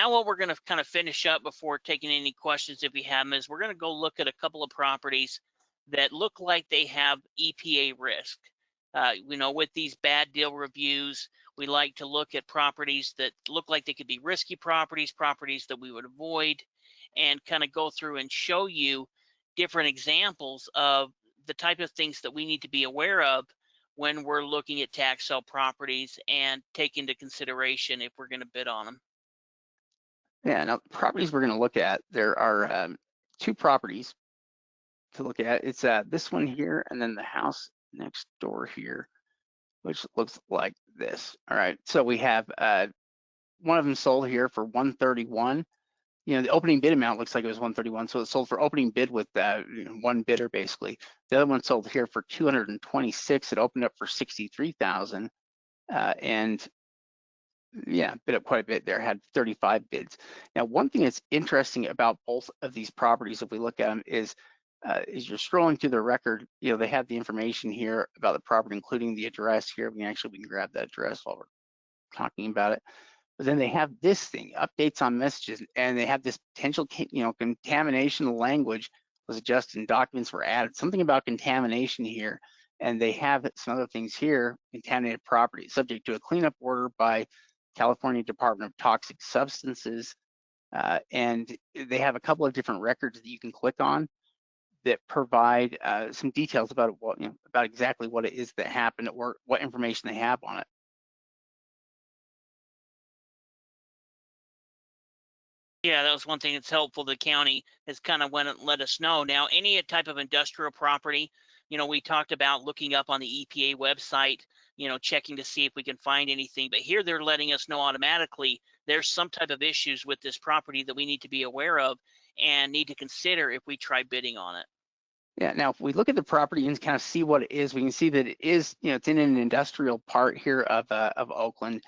Now what we're going to kind of finish up before taking any questions if we have them is we're going to go look at a couple of properties that look like they have EPA risk. With these bad deal reviews, we like to look at properties that look like they could be risky properties, properties that we would avoid, and kind of go through and show you different examples of the type of things that we need to be aware of when we're looking at tax sale properties and take into consideration if we're going to bid on them. Yeah, now properties we're going to look at, there are two properties to look at. It's this one here and then the house next door here, which looks like this. All right, so we have one of them sold here for 131. The opening bid amount looks like it was 131, so it sold for opening bid with one bidder basically. The other one sold here for 226. It opened up for 63,000, and yeah, bid up quite a bit there, had 35 bids. Now, one thing that's interesting about both of these properties, if we look at them, is as you're scrolling through the record, they have the information here about the property, including the address here. We can grab that address while we're talking about it. But then they have this thing, updates on messages, and they have this potential, contamination language was adjusted and documents were added. Something about contamination here. And they have some other things here, contaminated property, subject to a cleanup order by California Department of Toxic Substances. And they have a couple of different records that you can click on that provide some details about about exactly what it is that happened or what information they have on it. Yeah, that was one thing that's helpful. The county has kind of went and let us know. Now, any type of industrial property, we talked about looking up on the EPA website, checking to see if we can find anything. But here they're letting us know automatically there's some type of issues with this property that we need to be aware of and need to consider if we try bidding on it. Yeah, now if we look at the property and kind of see what it is, we can see that it is, it's in an industrial part here of Oakland.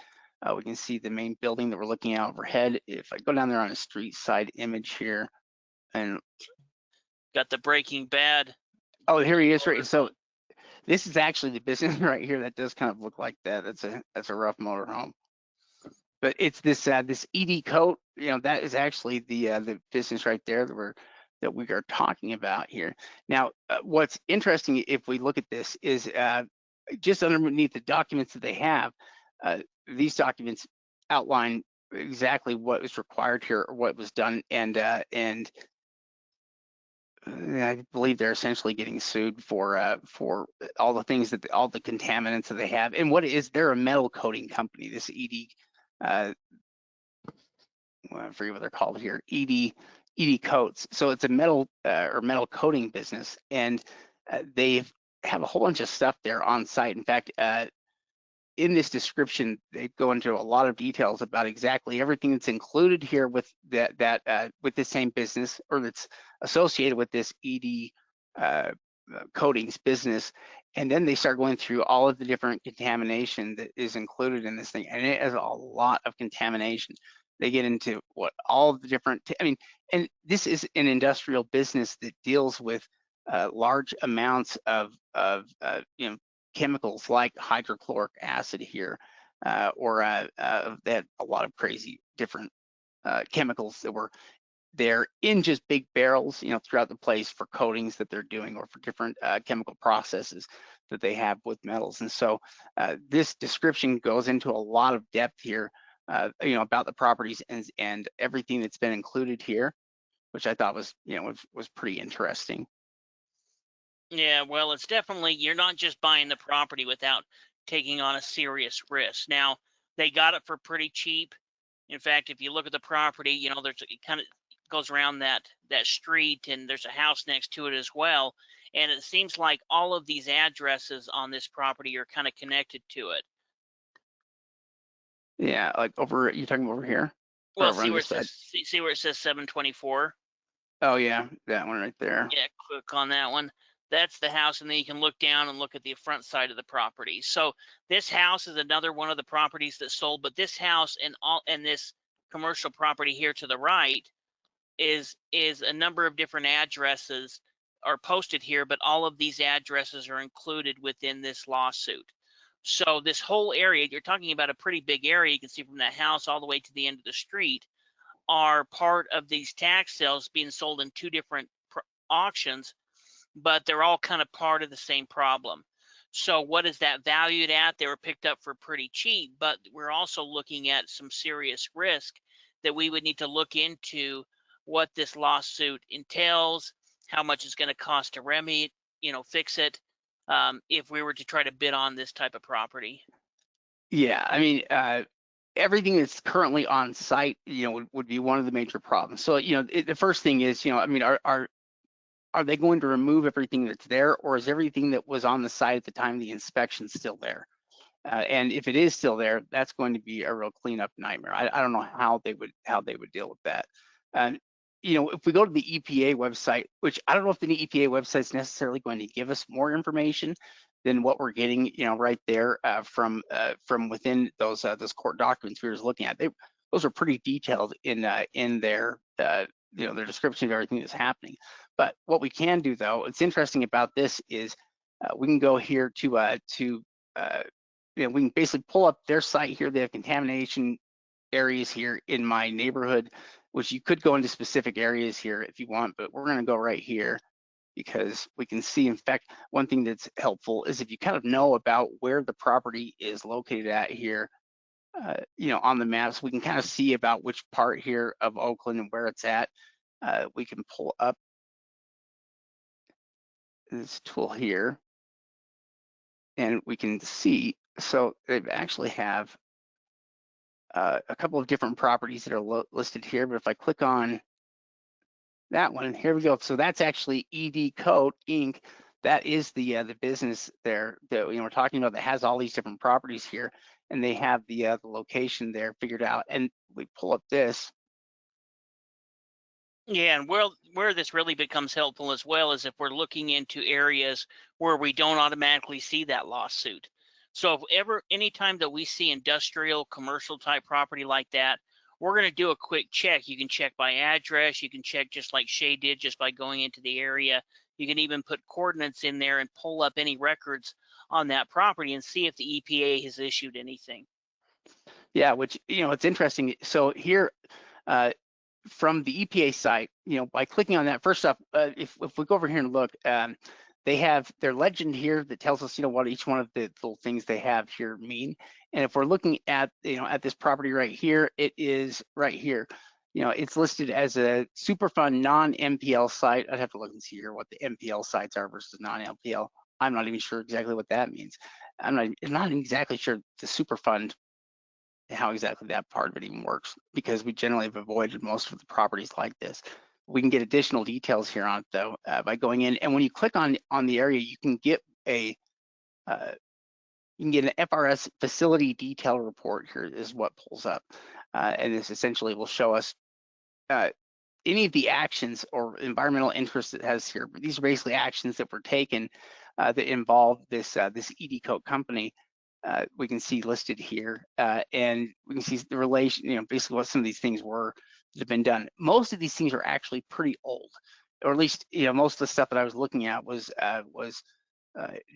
We can see the main building that we're looking at overhead. If I go down there on a street side image here, and got the Breaking Bad. Oh, here he is, right? So this is actually the business right here that does kind of look like that. That's a rough motorhome. But it's this this ED coat, that is actually the business right there that we are talking about here. Now, what's interesting if we look at this is just underneath the documents that they have, these documents outline exactly what was required here or what was done, and I believe they're essentially getting sued for all the things all the contaminants that they have. And what it is, they're a metal coating company. This ED, I forget what they're called here, ED Coats. So it's a metal or metal coating business, and they have a whole bunch of stuff there on site. In fact, in this description, they go into a lot of details about exactly everything that's included here with with the same business or that's associated with this ED coatings business. And then they start going through all of the different contamination that is included in this thing, and it has a lot of contamination. They get into what all the different, and this is an industrial business that deals with large amounts of chemicals like hydrochloric acid here, or they had a lot of crazy different chemicals that were there in just big barrels, throughout the place for coatings that they're doing or for different chemical processes that they have with metals. And so this description goes into a lot of depth here, about the properties and everything that's been included here, which I thought was, was pretty interesting. Yeah, well, it's definitely, you're not just buying the property without taking on a serious risk. Now, they got it for pretty cheap. In fact, if you look at the property, it kind of goes around that street, and there's a house next to it as well. And it seems like all of these addresses on this property are kind of connected to it. Yeah, like you're talking over here? Well, see where it says 724? Oh yeah, that one right there. Yeah, click on that one. That's the house, and then you can look down and look at the front side of the property. So this house is another one of the properties that sold, but this house and this commercial property here to the right is a number of different addresses are posted here, but all of these addresses are included within this lawsuit. So this whole area, you're talking about a pretty big area. You can see from that house all the way to the end of the street. are part of these tax sales being sold in two different auctions, but they're all kind of part of the same problem. So what is that valued at? They were picked up for pretty cheap, but we're also looking at some serious risk that we would need to look into what this lawsuit entails, how much it's going to cost to remedy, fix it, if we were to try to bid on this type of property. Yeah, I mean, everything that's currently on site, would be one of the major problems. So, the first thing is, I mean, are they going to remove everything that's there, or is everything that was on the site at the time of the inspection still there? And if it is still there, that's going to be a real cleanup nightmare. I don't know how they would deal with that. If we go to the EPA website, which I don't know if the EPA website is necessarily going to give us more information than what we're getting, right there from within those court documents we were just looking at. Those are pretty detailed in their their description of everything that's happening. But what we can do, though, what's interesting about this is we can go here to we can basically pull up their site here. They have contamination areas here in my neighborhood, which you could go into specific areas here if you want, but we're going to go right here because we can see. In fact, one thing that's helpful is if you kind of know about where the property is located at here, on the maps, we can kind of see about which part here of Oakland and where it's at. We can pull up this tool here and we can see. So they actually have a couple of different properties that are listed here, but if I click on that one, here we go. So that's actually ED Code Inc. That is the business there that we're talking about that has all these different properties here, and they have the location there figured out. And we pull up this. Yeah, and where this really becomes helpful as well is if we're looking into areas where we don't automatically see that lawsuit. So anytime that we see industrial, commercial type property like that, we're going to do a quick check. You can check by address. You can check just like Shay did, just by going into the area. You can even put coordinates in there and pull up any records on that property and see if the EPA has issued anything. Yeah, which, it's interesting. So here, from the EPA site, by clicking on that, first off, if we go over here and look, they have their legend here that tells us, what each one of the little things they have here mean. And if we're looking at, at this property right here, it is right here. It's listed as a Superfund non-MPL site. I'd have to look and see here what the MPL sites are versus non-MPL. I'm not even sure exactly what that means. I'm not exactly sure the Superfund, how exactly that part of it even works, because we generally have avoided most of the properties like this. We can get additional details here on it, though, by going in. And when you click on the area, you can get an FRS facility detail report. Here is what pulls up, and this essentially will show us any of the actions or environmental interests it has here. But these are basically actions that were taken that involve this ED Coat company. We can see listed here, and we can see the relation, basically what some of these things were that have been done. Most of these things are actually pretty old, or at least, most of the stuff that I was looking at was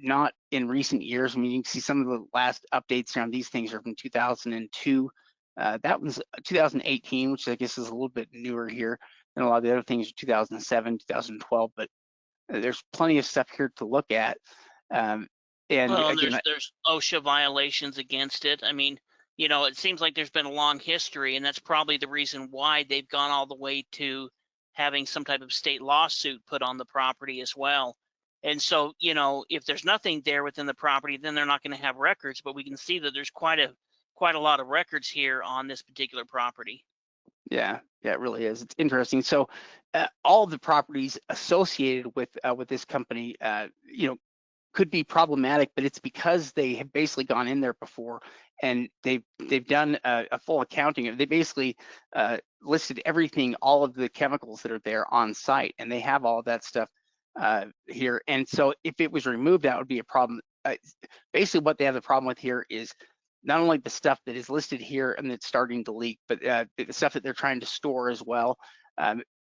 not in recent years. I mean, you can see some of the last updates around these things are from 2002. That one's 2018, which I guess is a little bit newer here than a lot of the other things, 2007, 2012, but there's plenty of stuff here to look at. And well, again, there's OSHA violations against it. I mean, it seems like there's been a long history, and that's probably the reason why they've gone all the way to having some type of state lawsuit put on the property as well. And so, if there's nothing there within the property, then they're not going to have records. But we can see that there's quite a lot of records here on this particular property. Yeah, it really is. It's interesting. So, all of the properties associated with this company, could be problematic, but it's because they have basically gone in there before and they've done a full accounting. They basically listed everything, all of the chemicals that are there on site, and they have all of that stuff here. And so if it was removed, that would be a problem. Basically what they have the problem with here is not only the stuff that is listed here and that's starting to leak, but the stuff that they're trying to store as well.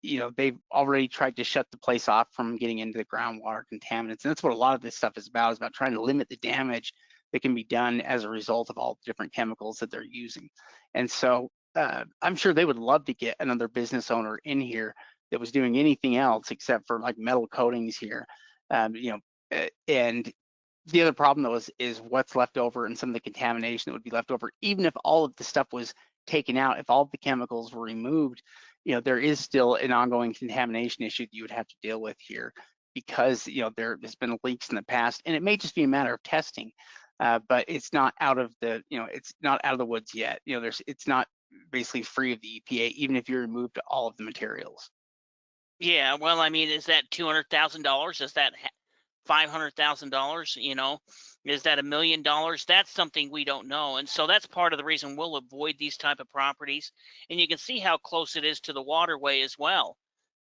They've already tried to shut the place off from getting into the groundwater contaminants. And that's what a lot of this stuff is about trying to limit the damage that can be done as a result of all the different chemicals that they're using. And so I'm sure they would love to get another business owner in here that was doing anything else except for like metal coatings here. And the other problem though is what's left over and some of the contamination that would be left over. Even if all of the stuff was taken out, if all of the chemicals were removed, there is still an ongoing contamination issue that you would have to deal with here because there's been leaks in the past, and it may just be a matter of testing. But it's not out of the it's not out of the woods yet. It's not basically free of the EPA, even if you removed all of the materials. Yeah, well, I mean, is that $200,000? Is that $500,000? Is that $1 million? That's something we don't know, and so that's part of the reason we'll avoid these type of properties. And you can see how close it is to the waterway as well.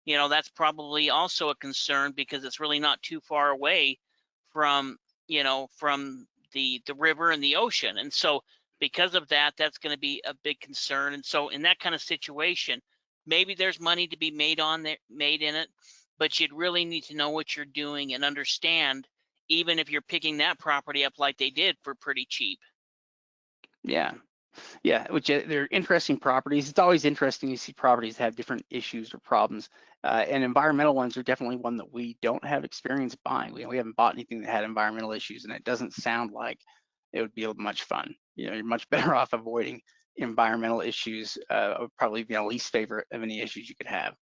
That's probably also a concern because it's really not too far away from from the river and the ocean, and so because of that, that's going to be a big concern. And so in that kind of situation, maybe there's money to be made in it, but you'd really need to know what you're doing and understand, even if you're picking that property up like they did for pretty cheap. Yeah. Yeah, which they're interesting properties. It's always interesting to see properties that have different issues or problems. And environmental ones are definitely one that we don't have experience buying. We haven't bought anything that had environmental issues, and it doesn't sound like it would be much fun. You're much better off avoiding environmental issues. Would probably be the least favorite of any issues you could have.